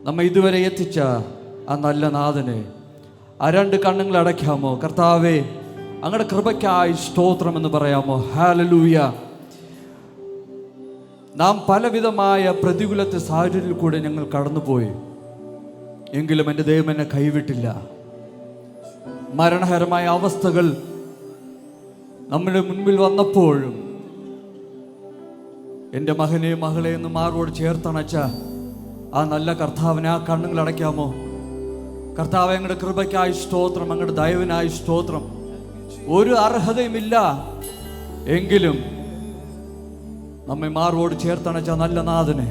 നമ്മെ ഇതുവരെ എത്തിച്ച ആ നല്ല നാഥനെ ആ രണ്ട് കണ്ണുകൾ അടയ്ക്കാമോ? കർത്താവേ, അങ്ങയുടെ കൃപയ്ക്കായി സ്തോത്രം എന്ന് പറയാമോ? ഹല്ലേലൂയ. നാം പലവിധമായ പ്രതികൂലത്തെ സാഹചര്യത്തിൽ കൂടെ ഞങ്ങൾ കടന്നുപോയി, എങ്കിലും എൻ്റെ ദൈവം എന്നെ കൈവിട്ടില്ല. മരണകരമായ അവസ്ഥകൾ നമ്മുടെ മുൻപിൽ വന്നപ്പോഴും എൻ്റെ മകനെയും മകളെയും ഒന്ന് മാറോട് ചേർത്തണച്ച ആ നല്ല കർത്താവിനെ ആ കണ്ണുകൾ അടയ്ക്കാമോ? കർത്താവ്, അങ്ങയുടെ കൃപയ്ക്കായി സ്തോത്രം, അങ്ങയുടെ ദയവിനായി സ്തോത്രം. ഒരു അർഹതയുമില്ല, എങ്കിലും നമ്മെ മാറോട് ചേർത്തണച്ച നല്ല നാഥനെ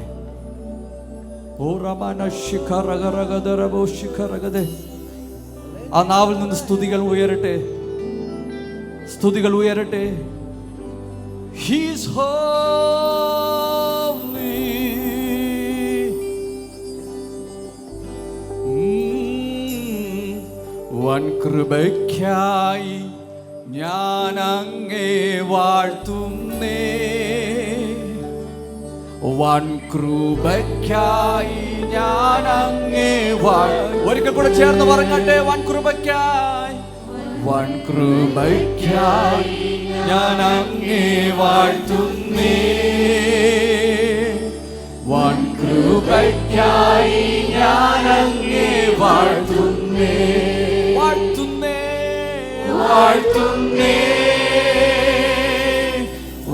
ആ നാവിൽ നിന്ന് സ്തുതികൾ ഉയരട്ടെ, സ്തുതികൾ ഉയരട്ടെ. He's holy. വൻ കൃപയ്ക്കായി ഞാൻ അങ്ങേ വാഴ്ത്തുന്നേ, വൻ കൃപയ്ക്കായി ഞാൻ അങ്ങേ ഒരിക്കൽ കൂടെ ചേർന്ന് പറഞ്ഞാട്ടെ. വൻ കൃപയ്ക്കായി, വൻ കൃപയ്ക്കായി ഞാൻ അങ്ങേ വാഴ്ത്തുന്നേ, വൻ കൃപയ്ക്കായി ഞാൻ അങ്ങേ വാഴ്ത്തുന്നേ, വാഴ്ത്തുന്നേ, വാഴ്ത്തുന്നേ,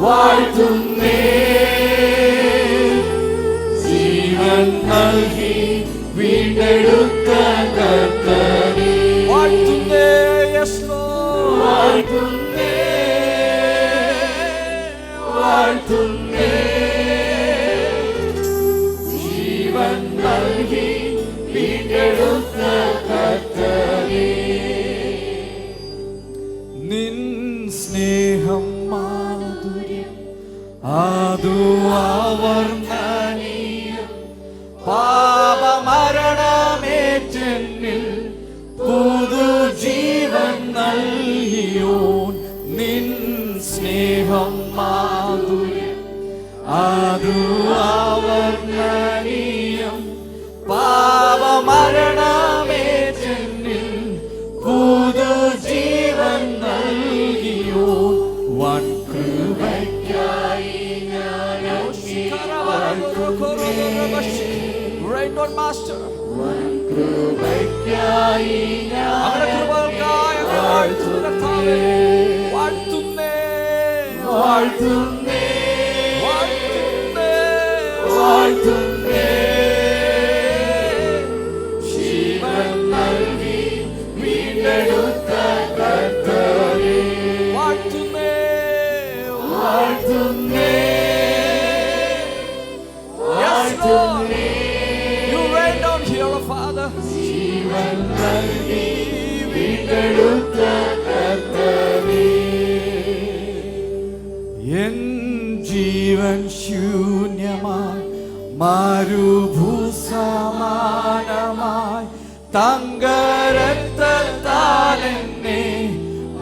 വാഴ്ത്തുന്നേ. ജീവൻ നൽകി വീണ്ടെടുത്ത കർത്താവേ, വാഴ്ത്തുന്നേ. Yes Lord, വാഴ്ത്തുന്നേ, വാഴ്ത്തുന്നേ. ജീവൻ നൽകി വീണ്ടെടുത്ത കർത്താവേ, നിൻ സ്നേഹം മാധുര്യം അതു അവർണ്ണനീയം, പാപമരണമേറ്റെന്നിൽ പുതുജീവൻ നൽകിയോൻ. നിൻ സ്നേഹം മാധുര്യം അതു അവർണ്ണനീയം, പാപമരണമേറ്റെന്നിൽ പുതുജീവൻ നൽകിയോൻ. വൻ കൃപയ്ക്കായി ഞാൻ വൻ കൃപയ്ക്കായി ഞാൻ വാഴ്ത്തുന്നേ, വാഴ്ത്തുന്നേ, വാഴ്ത്തുന്നേ, വാഴ്ത്തുന്നേ. ജീവൻ നൽകി വീണ്ടെടുത്ത കർത്താവേ, വാഴ്ത്തുന്നേ, വാഴ്ത്തുന്നേ, വാഴ്ത്തുന്നേ. You rain down here, Father. ജീവൻ നൽകി വീണ്ടെടുത്ത കർത്താവേ, എൻ ജീവൻ ശൂന്യമായി മരുഭൂസമാനമായി തങ്കരക്തത്താൽ എന്നെ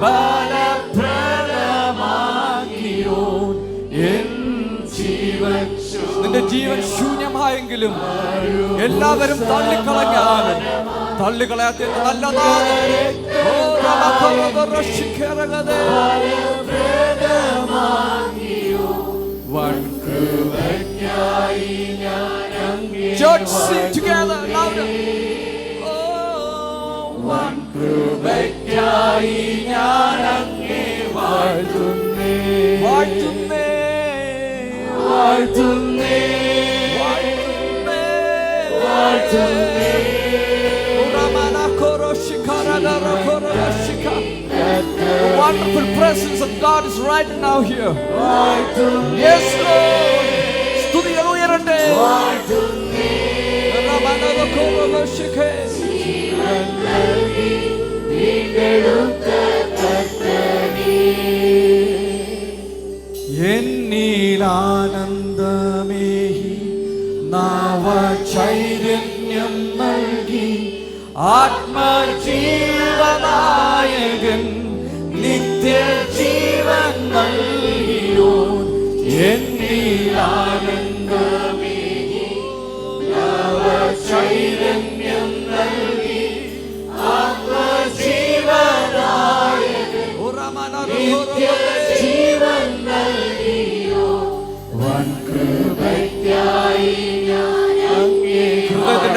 ബലപ്രദമാക്കിയോൻ. എൻ ജീവൻ, നിന്റെ ജീവൻ ശൂന്യമായെങ്കിലും എല്ലാവരും തള്ളിക്കളഞ്ഞാലും തള്ളിക്കളയാത്ത നല്ല വൻ കൃപയ്ക്കായി ഞാൻ അങ്ങേ വാഴ്ത്തുന്നേ, വൻ കൃപയ്ക്കായി ഞാൻ അങ്ങേ വാഴ്ത്തുന്നേ, വാഴ്ത്തുന്നേ, വാഴ്ത്തുന്നേ, വാഴ്ത്തുന്നേ. The wonderful presence of God is right now here. Yes, Lord. സ്തുതികൾ ഉയരട്ടെ. എന്നിലാനന്ദമേഹി നവചൈതന്യം നൽകി ആത്മജീവനായകൻ നിത്യജീവൻ നൽകിയോൻ. എന്നിലാനന്ദമേഹി നവചൈതന്യം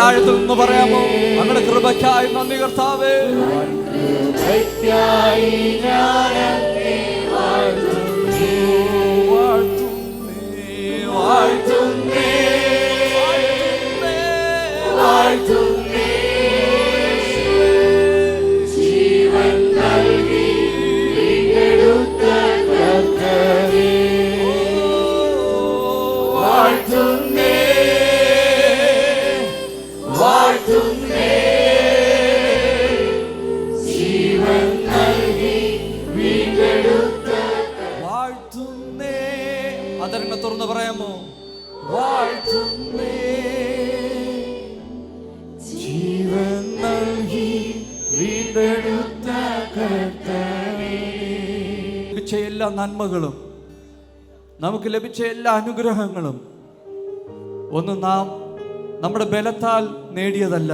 ഹൃദയത്തിന്റെ ആഴത്തിൽ നിന്ന് പറയാമോ? അങ്ങയുടെ കൃപയ്ക്കായി നന്ദി കർത്താവേ. അതരങ്ങൾ തുറന്ന് പറയാമോ? വാഴ്ത്തുന്നേ, ജീവൻ നൽകി വീണ്ടെടുത്ത കർത്താവേ. ലഭിച്ച എല്ലാ നന്മകളും, നമുക്ക് ലഭിച്ച എല്ലാ അനുഗ്രഹങ്ങളും ഒന്നും നാം നമ്മുടെ ബലത്താൽ നേടിയതല്ല,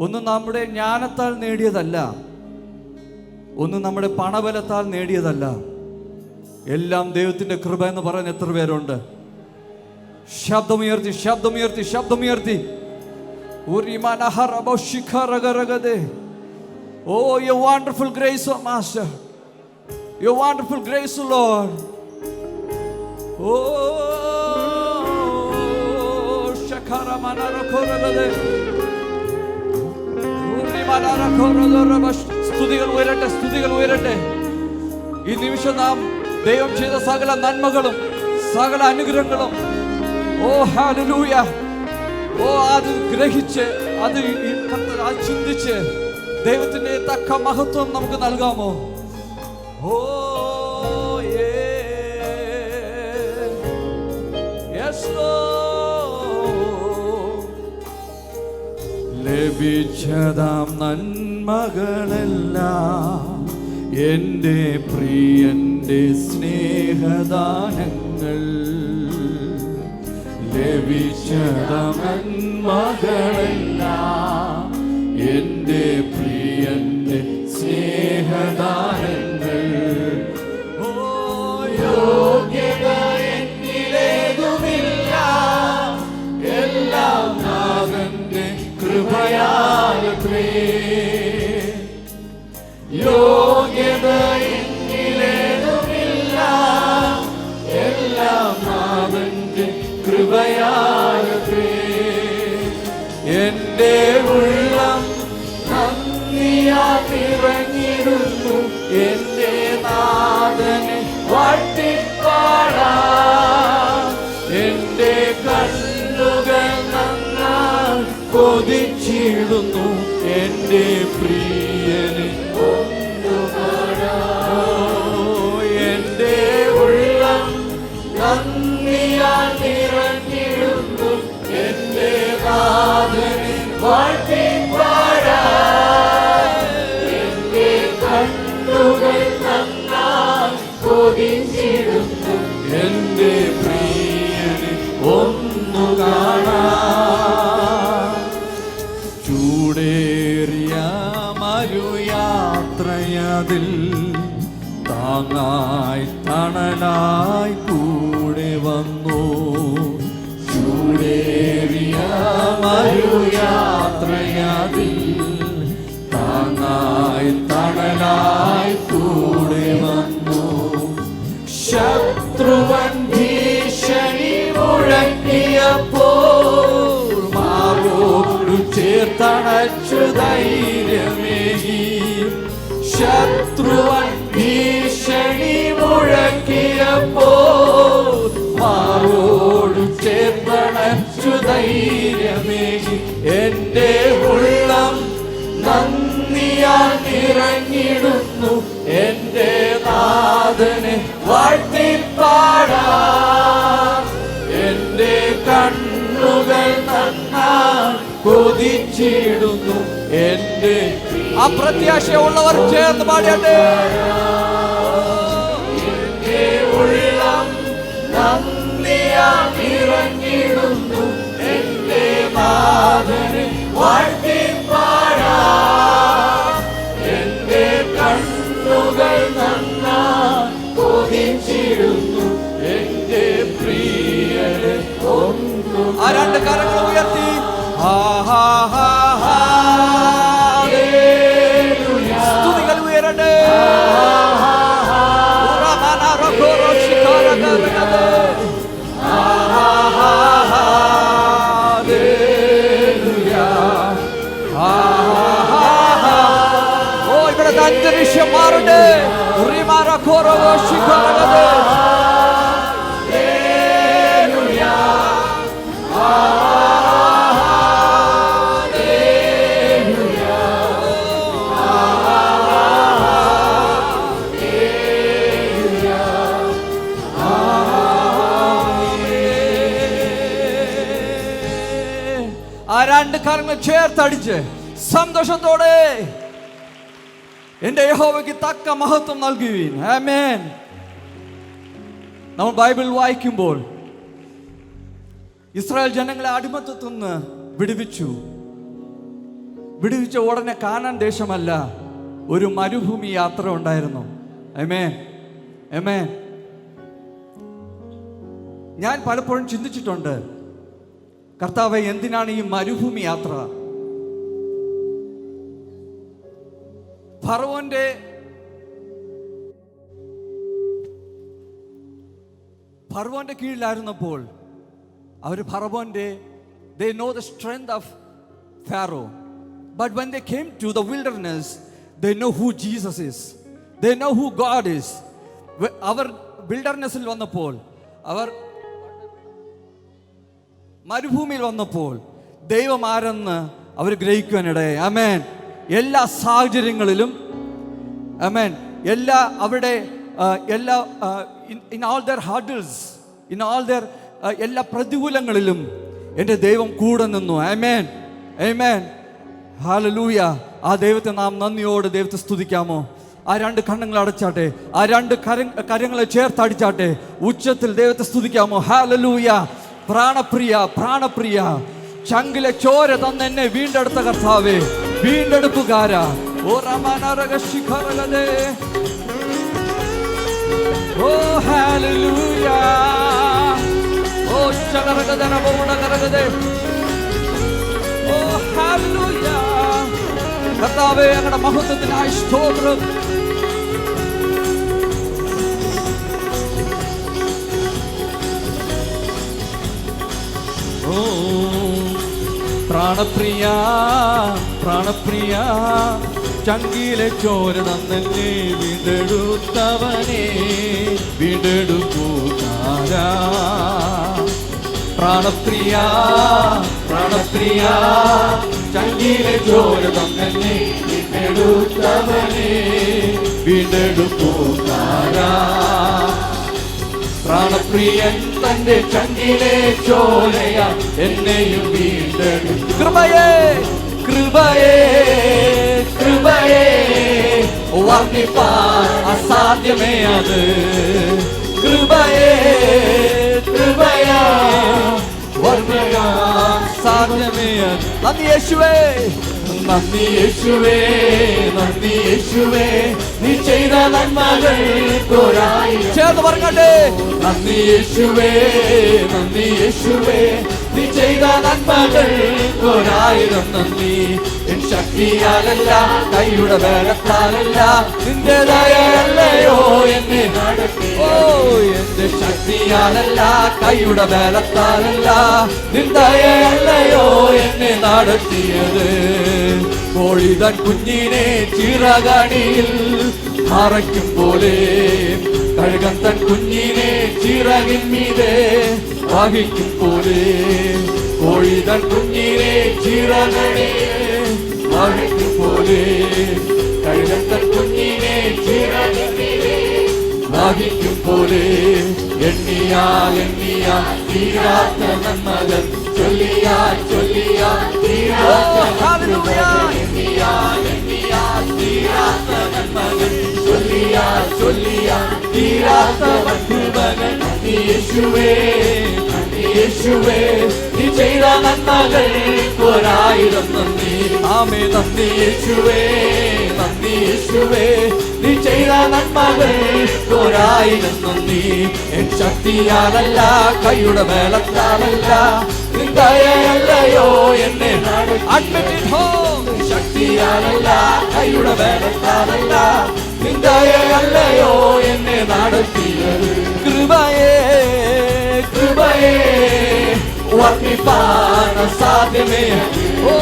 ഒന്നും നമ്മുടെ ജ്ഞാനത്താൽ നേടിയതല്ല, ഒന്നും നമ്മുടെ പണബലത്താൽ നേടിയതല്ല. എല്ലാം ദൈവത്തിന്റെ കൃപ എന്ന് പറയുന്ന എത്ര പേരുണ്ട്? ശബ്ദമുയർത്തി, ശബ്ദമുയർത്തി, ശബ്ദമുയർത്തി. Oh, your wonderful grace, oh Master, your wonderful grace, oh Lord. Oh, shakara manara koragade, uri manara koradora bash. സ്തുതികൾ ഉയരട്ടെ, സ്തുതികൾ ഉയരട്ടെ. ഈ നിമിഷം നാം ദൈവം ചെയ്ത സകല നന്മകളും സകല അനുഗ്രഹങ്ങളും, ഓ ഹല്ലേലൂയ, ഓ അത് ഗ്രഹിച്ച് അത് ചിന്തിച്ച് ദൈവത്തിന്റെ തക്ക മഹത്വം നമുക്ക് നൽകാമോ? ഓ യെസ് ലോർഡ്. ലഭിച്ചതാം നന്മകളെല്ലാം എൻ്റെ പ്രിയന്റെ സ്നേഹദാനങ്ങൾ, ലഭിച്ചതാം നന്മകളെല്ലാം എൻ്റെ പ്രിയന്റെ സ്നേഹദാനങ്ങൾ. ഓ യോഗ്യത എന്നിലേതുമില്ല, എല്ലാം നാഥന്റെ കൃപയാലത്രേ. യോഗ്യത എന്നിലേതുമില്ല, എല്ലാം നാഥന്റെ കൃപയാലത്രേ. എൻ്റെ ഉള്ളം നന്ദിയാൽ നിറഞ്ഞിടുന്നു, എൻ്റെ നാഥനെ വാഴ്ത്തിപ്പാടാം. എൻ്റെ കണ്ണുകൾ നന്നായി കൊതിച്ചിടുന്നു, എൻ്റെ പ്രിയനെ എൻ്റെ ഉള്ളം നന്ദിയാൽ നിറഞ്ഞിടുന്നു, എൻ്റെ നാഥനെ വാഴ്ത്തിപ്പാടാം. എൻ്റെ കണ്ണുകൾ നന്നായി കൊതിച്ചിടുന്നു, എൻ്റെ പ്രിയനെ ഒന്നു കാണാം. ചൂടേറിയ മരുയാത്രയതിൽ താങ്ങായി തണലായി കൂടെ വന്നു. ചൂടേറിയ മരുയാത്രയതിൽ താങ്ങായി തണലായി കൂടെ വന്നു. ശത്രുവൻ ഭീഷണി മുഴക്കിയപ്പോൾ മാറോടു ചേർത്തണച്ചു ധൈര്യമേകി. ശത്രുവൻ ഭീഷണി മുഴക്കിയപ്പോൾ മാറോടു ചേർത്തണച്ചു ധൈര്യമേകി. എൻ്റെ ഉള്ളം നന്ദിയാൽ നിറഞ്ഞിടുന്നു, എൻ്റെ നാഥനെ വാഴ്ത്തിപ്പാടാം. എൻ്റെ കണ്ണുകൾ നന്നായി കൊതിച്ചിടുന്നു, എൻ്റെ അപ്രത്യാശയുള്ളവർ ചേർന്ന് പാടിയട്ടെ. എൻ്റെ ഉള്ളം നന്ദിയാൽ നിറഞ്ഞിടുന്നു, എൻ്റെ നാഥനെ വാഴ്ത്തിപ്പാടാം. എൻ്റെ കണ്ണുകൾ നന്നായി കൊതിച്ചിടുന്നു, എൻ്റെ പ്രിയനെ ഒന്നു. ആ രണ്ട് കരങ്ങൾ ഉയർത്തി പറഞ്ഞാട്ടെ റിമാര കോറവോ ശിഖരഗദേ ആ രണ്ട് കരങ്ങൾ ചേർത്തടിച്ച് സന്തോഷത്തോടെ എന്റെ യഹോവയ്ക്ക് തക്ക മഹത്വം നൽകുവീൻ. ആമേൻ. നമ്മൾ ബൈബിൾ വായിക്കുമ്പോൾ ഇസ്രായേൽ ജനങ്ങളെ അടിമത്തത്തിൽ നിന്ന് വിടുവിച്ച ഉടനെ കാനാൻ ദേശമല്ല, ഒരു മരുഭൂമി യാത്ര ഉണ്ടായിരുന്നു. ആമേൻ, ആമേൻ. ഞാൻ പലപ്പോഴും ചിന്തിച്ചിട്ടുണ്ട്, കർത്താവേ, എന്തിനാണ് ഈ മരുഭൂമി യാത്ര? ഫറവോന്റെ കീഴിലായിരുന്നപ്പോൾ അവർ they know the strength of Pharaoh, but when they came to the wilderness, they know who Jesus is, they know who God is. അവർ വിൽഡർനെസ്സിൽ വന്നപ്പോൾ, അവർ മരുഭൂമിയിൽ വന്നപ്പോൾ ദൈവം ആരെന്ന് അവർ ഗ്രഹിക്കുവാനിടയായി. ആമേൻ. എല്ലാ സാഹചര്യങ്ങളിലും, ആമേൻ, അവരുടെ in all their hurdles, in all their എല്ലാ പ്രതികൂലങ്ങളിലും എൻ്റെ ദൈവം കൂടെ നിന്നു. ആമേൻ, ആമേൻ, ഹല്ലേലൂയ. ആ ദൈവത്തെ നാം നന്ദിയോട് ദൈവത്തെ സ്തുതിക്കാമോ? ആ രണ്ട് കണ്ണുകൾ അടച്ചാട്ടെ, ആ രണ്ട് കരങ്ങളെ ചേർത്തടിച്ചാട്ടെ, ഉച്ചത്തിൽ ദൈവത്തെ സ്തുതിക്കാമോ? ഹല്ലേലൂയ. പ്രാണപ്രിയ, ചങ്കിലെ ചോര തന്ന് എന്നെ വീണ്ടെടുത്ത കർത്താവേ, വീണ്ടെടുപ്പുകാരാ. ഓ റമനരഗശിഖരഗദേ, ഓ ഹല്ലേലൂയ, ഓ ശകരഗദനബോണകരഗദേ, ഓ ഹല്ലേലൂയ. കർത്താവേ, അങ്ങയുടെ മഹത്വത്തിനായി സ്തോത്രം. പ്രാണപ്രിയ, ചങ്കിലെ ചോര തന്നെന്നെ വീണ്ടെടുത്തവനെ, വീണ്ടെടുപ്പുകാരാ. പ്രാണപ്രിയ, ചങ്കിലെ ചോര തന്നെന്നെ വീണ്ടെടുത്തവനെ, വീണ്ടെടുപ്പുകാരാ. പ്രാണപ്രിയൻ തന്റെ ചങ്കിലെ ചോരയ എന്നെയും വീണ്ടെടുത്തു. കൃപയേ വർണ്ണിപ്പാൻ അസാധ്യമേ അത്. കൃപയേ വർണ്ണിപ്പാൻ സാധ്യമേ അത്. നന്ദി യേശുവേ, നീ ചെയ്ത നന്മകൾ ചേർന്ന് പറഞ്ഞേ. നന്ദി യേശുവേ, നീ ചെയ്ത നന്മകൾ ഒരായിരം നന്ദി. എൻ ശക്തിയാലല്ല, കൈയുടെ ബലത്താലല്ല, നിന്റെ ദയയല്ലയോ എന്നെ നടത്തി. ഓ, എന്റെ ശക്തിയാലല്ല, കൈയുടെ ബലത്താലല്ല, നിന്റെ ദയയല്ലയോ എന്നെ നടത്തിയത്. കോഴിതൻ കുഞ്ഞിനെ ചിറകടിയിൽ മറയ്ക്കും പോലെ, കഴുകൻ തൻ കുഞ്ഞിനെ ചിറകിൻ മീതെ വഹിക്കും പോലെ, കോഴിതൻ കുഞ്ഞിനെ ചിറകടിയിൽ വഹിക്കും പോലെ, കഴുകൻ തൻ കുഞ്ഞിനെ ചിറകിൻ മീതെ വഹിക്കും പോലെ, എണ്ണിയാൽ തീരാത്ത നന്മകൾ, ചൊല്ലിയാൽ തീരാത്ത നന്മകൾ, എണ്ണിയാൽ തീരാത്ത നന്മകൾ, ചൊല്ലിയാൽ തീരാത്ത കൃപകൾ. നന്ദി യേശുവേ, നീ ചെയ്ത നന്മകൾ ഒരായിരം നന്ദി. ആമേ. നന്ദി യേശുവേ, നീ ചെയ്ത നന്മകൾ ഒരായിരം നന്ദി. എൻ ശക്തിയാലല്ല, കൈയുടെ ബലത്താലല്ല, നിൻ ദയയല്ലയോ എന്നെ നടത്തി. ശക്തിയാലല്ല, കൈയുടെ ബലത്താലല്ല, നിൻ ദയയല്ലയോ എന്നെ നടത്തിയത്. കൃപയേ വർണ്ണിപ്പാൻ അസാധ്യമേ. ഓ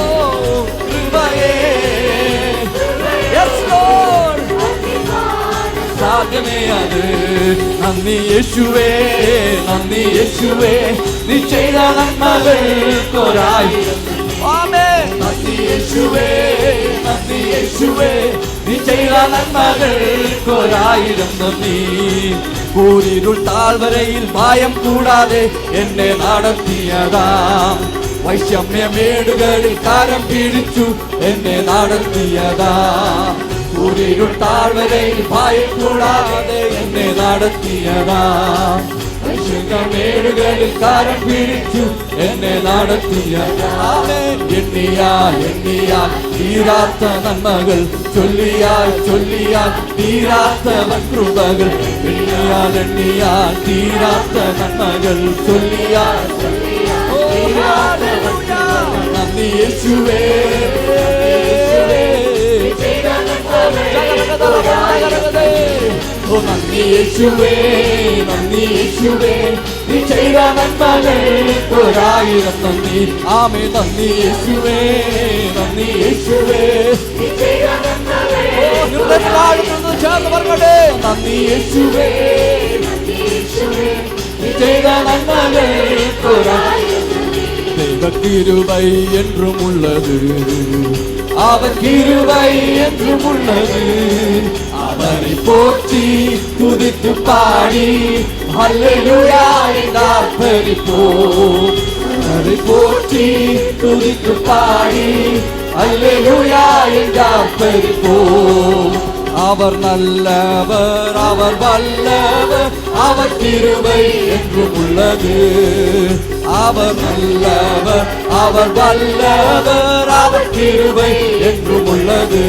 കൃപയേ, യെസ് ലോർഡ്, ഭാഗ്യമേ അത്. നന്ദി യേശുവേ, നന്ദി യേശുവേ, നീ ചെയ്ത നന്മകൾക്കൊരായിരം. നന്ദി യേശുവേ, നന്ദി യേശുവേ, നീ ചെയ്ത നന്മകൾക്കൊരായിരം നന്ദി. കൂരിരുൾ താഴ്വരയിൽ ഭയം കൂടാതെ എന്നെ നടത്തിയതാം. വൈഷമ്യമേടുകളിൽ കാരം പിടിച്ചു എന്നെ നടത്തിയതാം. കൂരിരുൾ താഴ്വരയിൽ ഭയം കൂടാതെ എന്നെ നടത്തിയതാം. വൈഷമ്യമേടുകളിൽ കാരം പിടിച്ചു എന്നെ നടത്തിയതാം. എണ്ണിയാൽ എണ്ണിയാൽ തീരാത്ത നന്മകൾ, ചൊല്ലിയാൽ ചൊല്ലിയാൽ തീരാത്ത കൃപകൾ. എണ്ണിയാൽ എണ്ണിയാൽ തീരാത്ത നന്മകൾ, ചൊല്ലിയാൽ നന്ദി യേശുവേ, ഓ നന്ദി യേശുവേ, നന്ദി യേശുവേ, നീ ചെയ്ത നന്മകൾക്കൊരായിരം നന്ദി. ആമേ നന്ദി യേശുവേ, നന്ദി യേശുവേ, ചേർന്ന് പറഞ്ഞേ നന്ദി യേശുവേ, നീ ചെയ്ത നന്മകൾക്കൊരായിരം. ദൈവക്കിരുബൈ என்றும் உள்ளது, அவர் கிருபை என்றும் உள்ளது. அவரை போற்றி துதித்து பாடி ஹல்லேலூயா என்றார்ப்பரிப்போம். அவரை போற்றி துதித்து பாடி ஹல்லேலூயா என்றார்ப்பரிப்போம். அவர் நல்லவர், அவர் வல்லவர், அவர் கிருபை என்றும் உள்ளது. அவர் நல்லவர், அவர் வல்லவர், அவர் கிருபை என்றும் உள்ளது.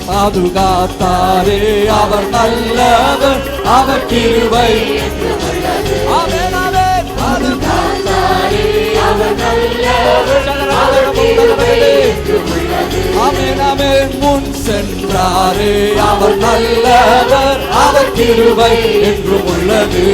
பாதுகாத்தாரே அவர் நல்லவர், அவர் கிருபை என்றும் உள்ளது. ஆமென் ஆமென். பாதுகாத்தாரே அவர் நல்லவர், அவர் கிருபை என்றும் உள்ளது. ஆமென் ஆமென். முன் சென்றாரே அவர் நல்லவர், அவர் கிருபை என்றும் உள்ளது.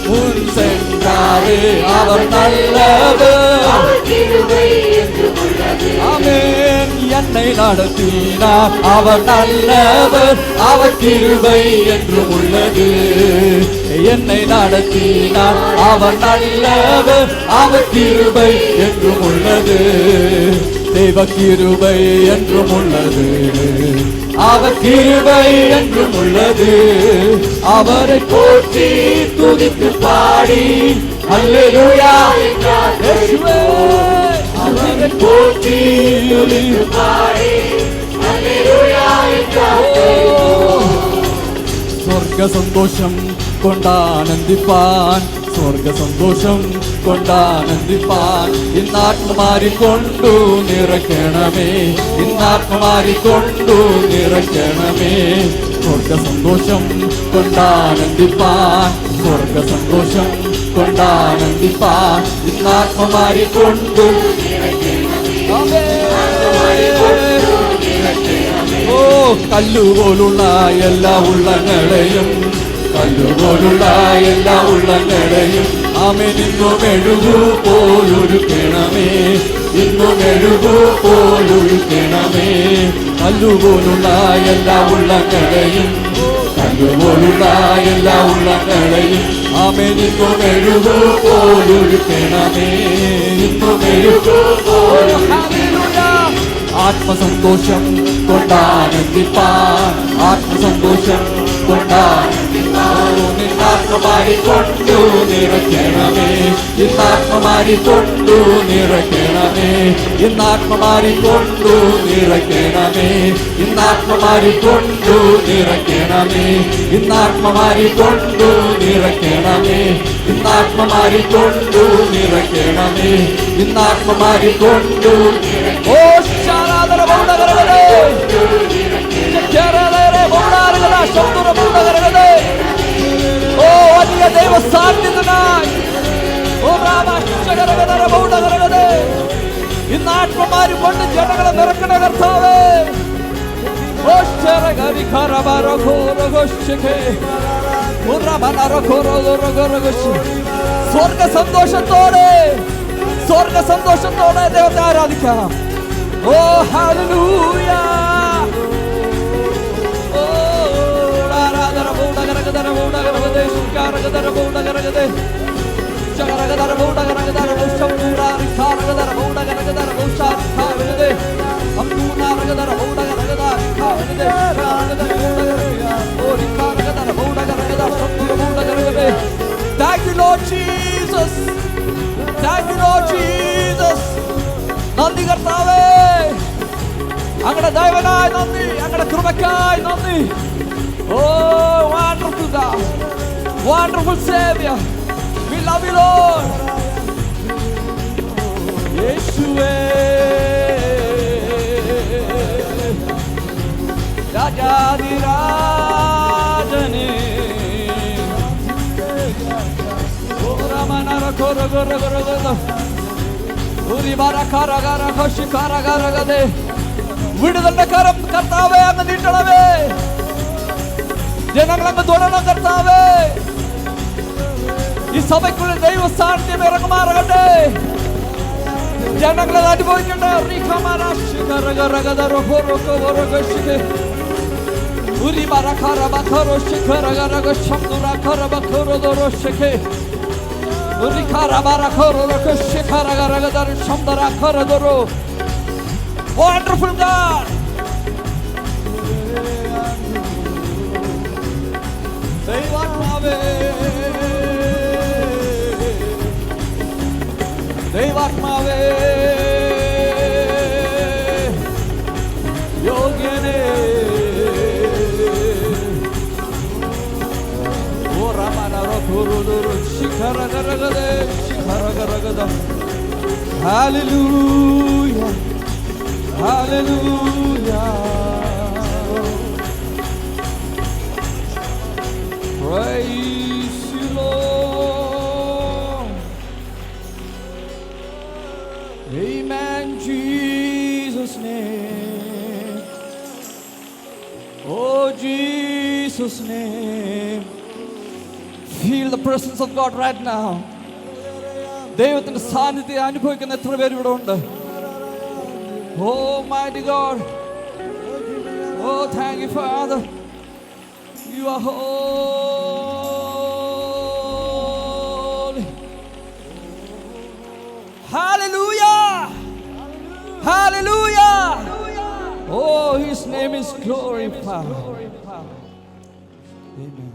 முன் சென்றாரே அவர் நல்லவர், அவர் கிருபை என்றும் உள்ளது. ஆமென். என்னை நடத்தினார் அவர் நல்லவர், அவர் கிருபை என்றும் உள்ளது. என்னை நடத்தினார் அவர் நல்லவர், அவர் கிருபை என்றும் உள்ளது. தெய்வ கிருபை என்றும் உள்ளது, அவர் கிருபை என்றும் உள்ளது. அவரை போற்றி துதித்து பாடி ஹல்லேலூயா என்றார்ப்பரிப்போம். அவரை போற்றி துதித்து பாடி ஹல்லேலூயா என்றார்ப்பரிப்போம். സ്വർഗ സന്തോഷം കൊണ്ടാനന്ദിപ്പാൻ, സ്വർഗ സന്തോഷം കൊണ്ടാനന്ദിപ്പാൻ ഇന്നാത്മാരി കൊണ്ടു നിറയ്ക്കണമേ, ഇന്നാത്മാരി കൊണ്ടു നിറയ്ക്കണമേ. സ്വർഗ സന്തോഷം കൊണ്ടാനന്ദിപ്പാൻ, സ്വർഗ സന്തോഷം കൊണ്ടാനന്ദിപ്പാൻ ഇന്നാത്മാരി കൊണ്ടു നിറയ്ക്കണമേ. ഓ കല്ലുപോലുള്ള എല്ലാ ഉള്ളങ്ങളെയും, കല്ലുപോലുള്ള എല്ലാ ഉള്ളങ്ങളെയും ആമേൻ ഇന്നും എഴുതു പോലൊരുക്കണമേ, ഇന്നും എഴുതു പോലൊരുക്കണമേ. കല്ലുപോലുള്ള എല്ലാ ഉള്ളങ്ങളെയും, കല്ലുപോലുള്ള എല്ലാ ഉള്ളങ്ങളെയും ആമേൻ ഇന്നും എഴുതു പോലൊരുക്കണമേ, ഇന്നും എഴുതു പോലൊരുക്കണമേ. ആത്മസന്തോഷം കൊണ്ടാനന്ദിപ്പാൻ, ആത്മസന്തോഷം കൊണ്ടാനന്ദിപ്പാൻ നിന്നാത്മാരി കൊണ്ടു നിറയ്ക്കണമേ, ഇന്നാത്മാരി കൊണ്ടു നിറയ്ക്കണമേ, ഇന്നാത്മാരി കൊണ്ടു നിറയ്ക്കണമേ, ഇന്നാത്മാരി കൊണ്ടു നിറയ്ക്കണമേ, ഇന്നാത്മാരി കൊണ്ടു നിറയ്ക്കണമേ, ഇന്നാത്മാരി കൊണ്ടു നിറയ്ക്കണമേ, ഇന്നാത്മാരി കൊണ്ടു. ഓ ശാരാധന ബൗഡകരകടേ ശാരാധന ബൗഡാരകട ശബ്ദര ബൗഡകരകടേ. ഓ വലിയ ദൈവ സാന്നിധ്യത്തിനായി ഓ രാമശകരകട ബൗഡകരകടേ. ഇന്ന് ആത്മാമാരി കൊണ്ട് ജനങ്ങളെ നിറക്കണ കർത്താവേ. ഓ ശരഗരിഖരബരഖോരഗോശകേ ഉറബനരഖോരഗോരഗോരഗോശ. സ്വർഗ സന്തോഷത്തോടെ, സ്വർഗ സന്തോഷത്തോടെ ദൈവത്തെ ആരാധിക്കാം. ഓ ഹല്ലേലൂയ. ഓ ആരാധന Thank you, Lord Jesus. Thank you, Lord Jesus. നന്ദി കർത്താവേ, അങ്ങയുടെ ദൈവനായി നന്ദി, അങ്ങയുടെ കൃപയ്ക്കായി നന്ദി. Oh, wonderful God, wonderful Savior, we love you, Lord. യേശുവേ, രാജാധിരാജനേ, ഓരമനര കൊരകൊരകൊരകൊര വിടുതലിന്റെ കരം കർത്താവേ അങ്ങ് നീട്ടണമേ. ജനങ്ങളങ്ങ് തൊടണം കർത്താവേ. ഈ സഭയ്ക്കുള്ളിൽ ദൈവ സാന്നിധ്യം ഇറങ്ങുമാറാകട്ടെ. ജനങ്ങളെ അനുഭവിക്കട്ടെ. Wonderful God. ദൈവാത്മാവേ, ദൈവാത്മാവേ, യോഗ്യനേ, Hallelujah, hallelujah. Praise you, Lord. Amen, Jesus' name. Oh, Jesus' name. Feel the presence of God right now. ദൈവത്തിന്റെ സാന്നിധ്യം അനുഭവിക്കുന്ന എത്ര പേര് ഇവിടെ ഉണ്ട്? Oh, mighty God. Oh, thank you, Father. You are holy. Hallelujah. Hallelujah. Oh, his name is glorified. Amen.